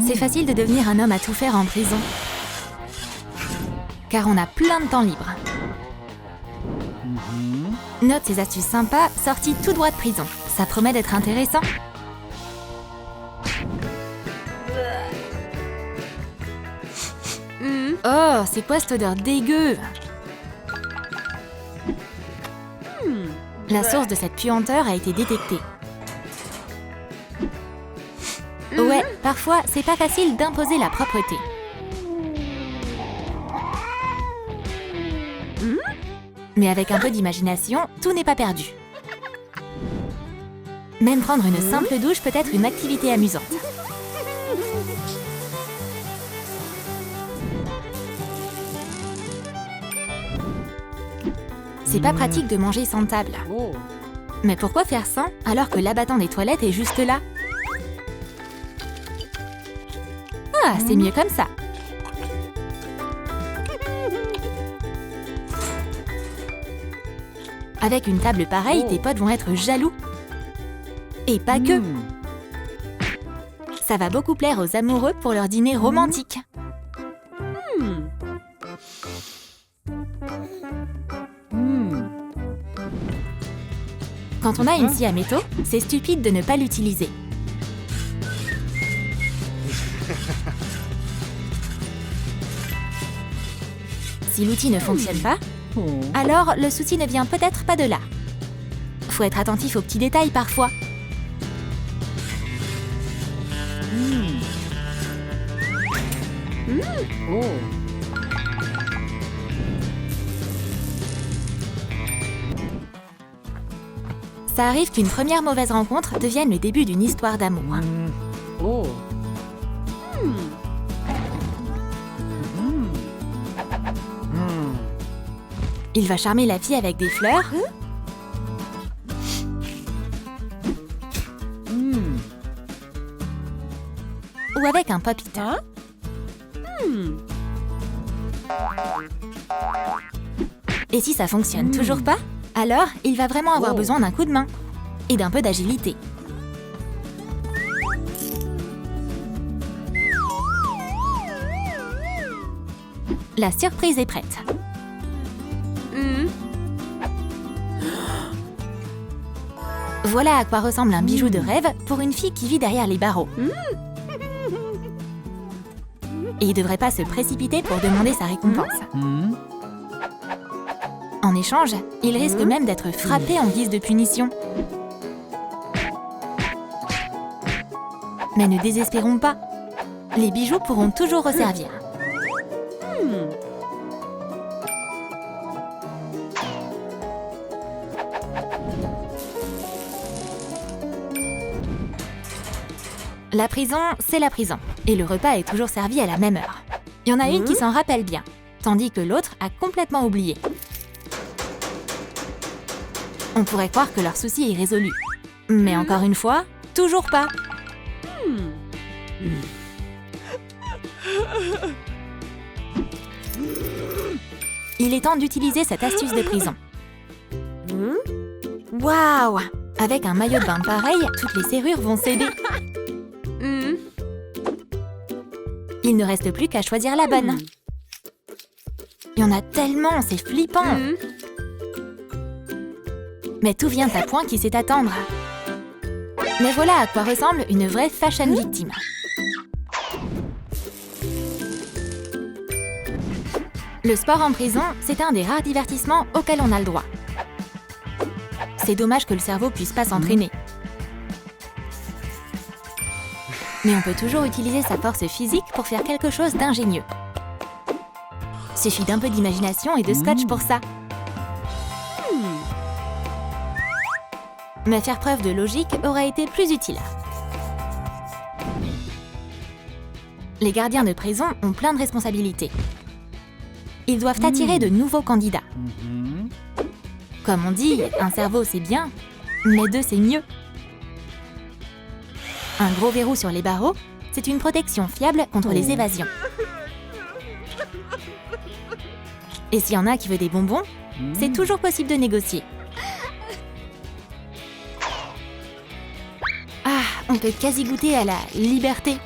C'est facile de devenir un homme à tout faire en prison. Car on a plein de temps libre. Note ces astuces sympas sorties tout droit de prison. Ça promet d'être intéressant. Oh, c'est quoi cette odeur dégueu? La source de cette puanteur a été détectée. Ouais, parfois, c'est pas facile d'imposer la propreté. Mais avec un peu d'imagination, tout n'est pas perdu. Même prendre une simple douche peut être une activité amusante. C'est pas pratique de manger sans table. Mais pourquoi faire sans alors que l'abattant des toilettes est juste là? Ah, c'est mieux comme ça. Avec une table pareille, tes potes vont être jaloux. Et pas que. Ça va beaucoup plaire aux amoureux pour leur dîner romantique. Quand on a une scie à métaux, c'est stupide de ne pas l'utiliser. Si l'outil ne fonctionne pas, alors le souci ne vient peut-être pas de là. Faut être attentif aux petits détails parfois. Ça arrive qu'une première mauvaise rencontre devienne le début d'une histoire d'amour. Il va charmer la fille avec des fleurs. Ou avec un pop-it. Et si ça fonctionne toujours pas, alors il va vraiment avoir besoin d'un coup de main et d'un peu d'agilité. La surprise est prête. Voilà à quoi ressemble un bijou de rêve pour une fille qui vit derrière les barreaux. Et il ne devrait pas se précipiter pour demander sa récompense. En échange, il risque même d'être frappé en guise de punition. Mais ne désespérons pas. Les bijoux pourront toujours resservir. La prison, c'est la prison. Et le repas est toujours servi à la même heure. Il y en a une qui s'en rappelle bien, tandis que l'autre a complètement oublié. On pourrait croire que leur souci est résolu. Mais encore une fois, toujours pas. Il est temps d'utiliser cette astuce de prison. Waouh! Avec un maillot de bain pareil, toutes les serrures vont céder. Il ne reste plus qu'à choisir la bonne. Il y en a tellement, c'est flippant. Mais tout vient à point qui sait attendre. Mais voilà à quoi ressemble une vraie fashion victime. Le sport en prison, c'est un des rares divertissements auxquels on a le droit. C'est dommage que le cerveau puisse pas s'entraîner. Mais on peut toujours utiliser sa force physique pour faire quelque chose d'ingénieux. Suffit d'un peu d'imagination et de scotch pour ça. Mais faire preuve de logique aurait été plus utile. Les gardiens de prison ont plein de responsabilités. Ils doivent attirer de nouveaux candidats. Comme on dit, un cerveau c'est bien, mais deux c'est mieux. Un gros verrou sur les barreaux, c'est une protection fiable contre les évasions. Et s'il y en a qui veut des bonbons, c'est toujours possible de négocier. Ah, on peut quasi goûter à la liberté.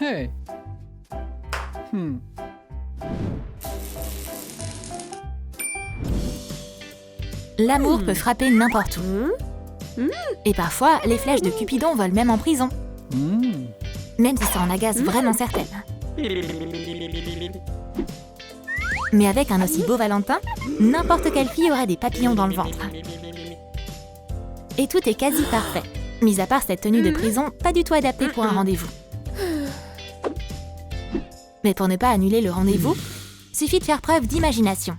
Hey. L'amour peut frapper n'importe où. Et parfois, les flèches de Cupidon volent même en prison. Même si ça en agace vraiment certaines. Mais avec un aussi beau Valentin, n'importe quelle fille aura des papillons dans le ventre. Et tout est quasi parfait, mis à part cette tenue de prison pas du tout adaptée pour un rendez-vous. Mais pour ne pas annuler le rendez-vous, suffit de faire preuve d'imagination.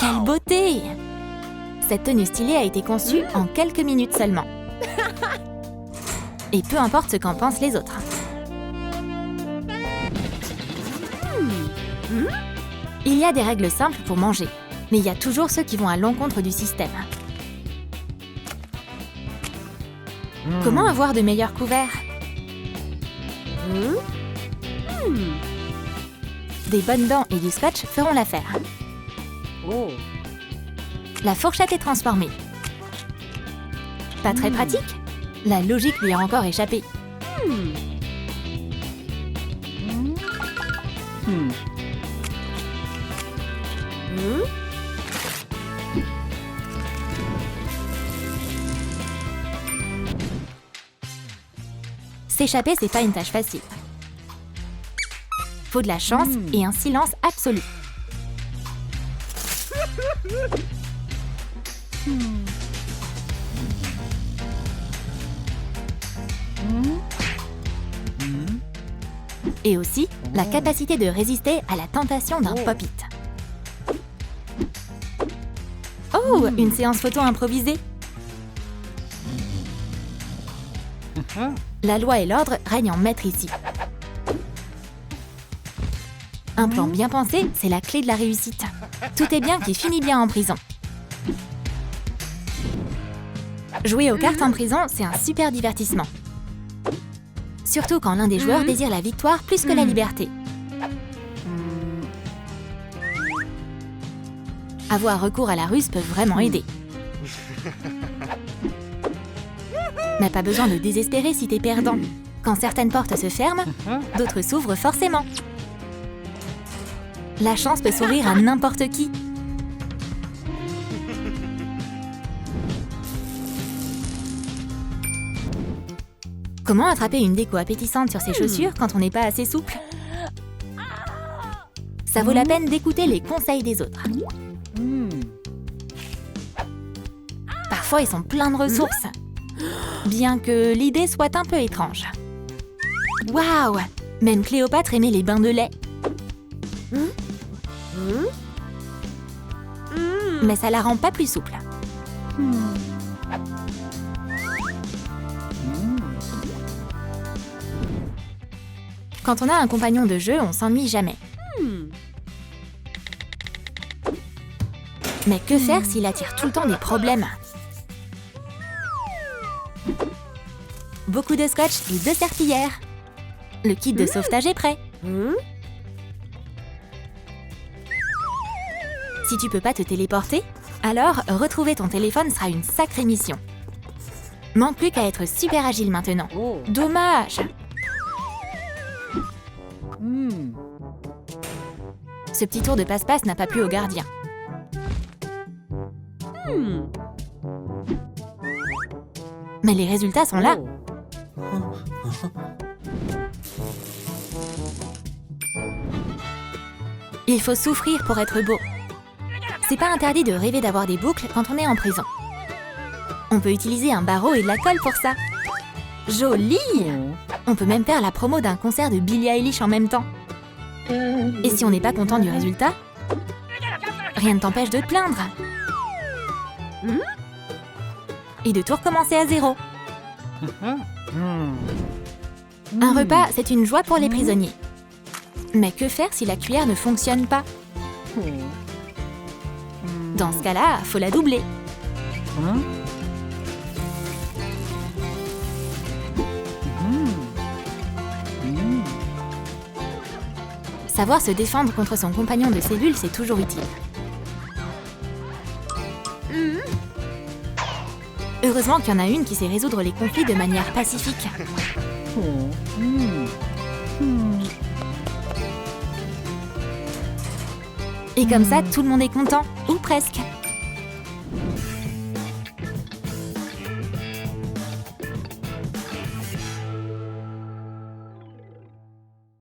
Quelle beauté! Cette tenue stylée a été conçue en quelques minutes seulement. Et peu importe ce qu'en pensent les autres. Il y a des règles simples pour manger, mais il y a toujours ceux qui vont à l'encontre du système. Comment avoir de meilleurs couverts? Des bonnes dents et du scotch feront l'affaire. La fourchette est transformée. Pas très pratique? La logique lui a encore échappé. S'échapper, c'est pas une tâche facile. Faut de la chance et un silence absolu. Et aussi, la capacité de résister à la tentation d'un pop-it. Oh, une séance photo improvisée. La loi et l'ordre règnent en maître ici. Un plan bien pensé, c'est la clé de la réussite. Tout est bien qui finit bien en prison. Jouer aux cartes en prison, c'est un super divertissement. Surtout quand l'un des joueurs désire la victoire plus que la liberté. Avoir recours à la ruse peut vraiment aider. Mais pas besoin de désespérer si t'es perdant. Quand certaines portes se ferment, d'autres s'ouvrent forcément. La chance peut sourire à n'importe qui. Comment attraper une déco appétissante sur ses chaussures quand on n'est pas assez souple? Ça vaut la peine d'écouter les conseils des autres. Parfois, ils sont pleins de ressources. Bien que l'idée soit un peu étrange. Waouh! Même Cléopâtre aimait les bains de lait. Mais ça la rend pas plus souple. Quand on a un compagnon de jeu, on s'ennuie jamais. Mais que faire s'il attire tout le temps des problèmes? Beaucoup de scotch et 2 serpillères. Le kit de sauvetage est prêt. Si tu peux pas te téléporter, alors retrouver ton téléphone sera une sacrée mission. Manque plus qu'à être super agile maintenant. Dommage! Ce petit tour de passe-passe n'a pas plu au gardien. Mais les résultats sont là. Il faut souffrir pour être beau. C'est pas interdit de rêver d'avoir des boucles quand on est en prison. On peut utiliser un barreau et de la colle pour ça. Joli! On peut même faire la promo d'un concert de Billie Eilish en même temps. Et si on n'est pas content du résultat, rien ne t'empêche de te plaindre. Et de tout recommencer à zéro. Un repas, c'est une joie pour les prisonniers. Mais que faire si la cuillère ne fonctionne pas? Dans ce cas-là, faut la doubler. Savoir se défendre contre son compagnon de cellule, c'est toujours utile. Heureusement qu'il y en a une qui sait résoudre les conflits de manière pacifique. Et comme ça, tout le monde est content, ou presque.